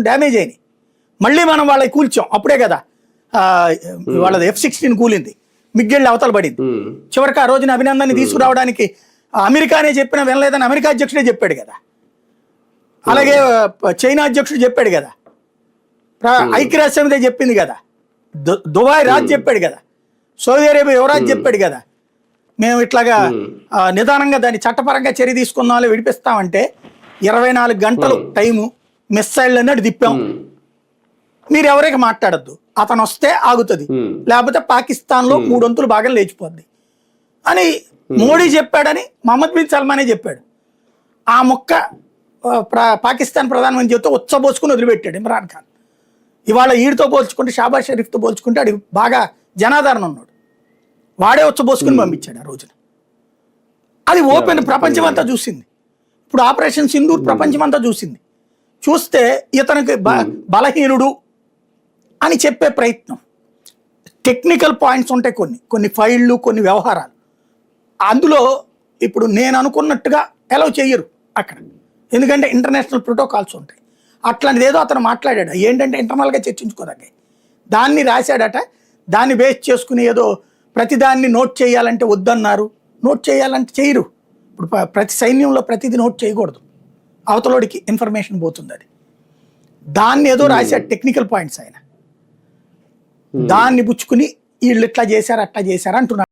Damage అయినాయి. మళ్ళీ మనం వాళ్ళకి కూల్చాం, అప్పుడే కదా వాళ్ళది F-16 కూలింది, మిగ్గెళ్ళి అవతల పడింది. చివరికి ఆ రోజున అభినందన్ని తీసుకురావడానికి అమెరికానే చెప్పినా వినలేదని అమెరికా అధ్యక్షుడే చెప్పాడు కదా. అలాగే చైనా అధ్యక్షుడు చెప్పాడు కదా, ఐక్యరాజ్య సమితి చెప్పింది కదా, దుబాయ్ రాజు చెప్పాడు కదా, సౌదీ అరేబియా యువరాజు చెప్పాడు కదా, మేము ఇట్లాగా నిదానంగా దాన్ని చట్టపరంగా చర్య తీసుకుందాం విడిపిస్తామంటే 24 గంటలు టైము మిస్సైల్ అన్నట్టు తిప్పాం. మీరు ఎవరికి మాట్లాడద్దు, అతను వస్తే ఆగుతుంది, లేకపోతే పాకిస్తాన్లో 3 వంతులు భాగం లేచిపోద్ది అని మోడీ చెప్పాడని మహమ్మద్ బిన్ సల్మానే చెప్పాడు. ఆ మొక్క పాకిస్తాన్ ప్రధానమంత్రి చెప్తే ఉచ్చబోసుకుని వదిలిపెట్టాడు ఇమ్రాన్ ఖాన్. ఇవాళ ఈడితో పోల్చుకుంటే, షాబాజ్ షరీఫ్తో పోల్చుకుంటే అది బాగా జనాదరణ ఉన్నాడు, వాడే ఉచ్చబోసుకుని పంపించాడు ఆ రోజున. అది ఓపెన్ ప్రపంచం అంతా చూసింది. ఇప్పుడు ఆపరేషన్ సింధూర్ ప్రపంచం అంతా చూసింది. చూస్తే ఇతనికి బలహీనుడు అని చెప్పే ప్రయత్నం, టెక్నికల్ పాయింట్స్ ఉంటాయి, కొన్ని ఫైళ్ళు, కొన్ని వ్యవహారాలు. అందులో ఇప్పుడు నేను అనుకున్నట్టుగా ఎలా చెయ్యరు అక్కడ, ఎందుకంటే ఇంటర్నేషనల్ ప్రోటోకాల్స్ ఉంటాయి. అట్లాంటిది ఏదో అతను మాట్లాడాడు, ఏంటంటే ఇంటర్నల్గా చర్చించుకోదగ్గ దాన్ని రాశాడట. దాన్ని బేస్ చేసుకుని ఏదో ప్రతిదాన్ని నోట్ చేయాలంటే వద్దన్నారు, నోట్ చేయాలంటే చేయరు. ఇప్పుడు ప్రతి సైన్యంలో ప్రతిదీ నోట్ చేయకూడదు, అవతలోడికి ఇన్ఫర్మేషన్ పోతుంది. అది దాన్ని ఏదో రాశాడు టెక్నికల్ పాయింట్స్ ఆయన, దాన్ని పుచ్చుకుని వీళ్ళు ఇట్లా చేశారు అట్లా చేశారు అంటున్నారు.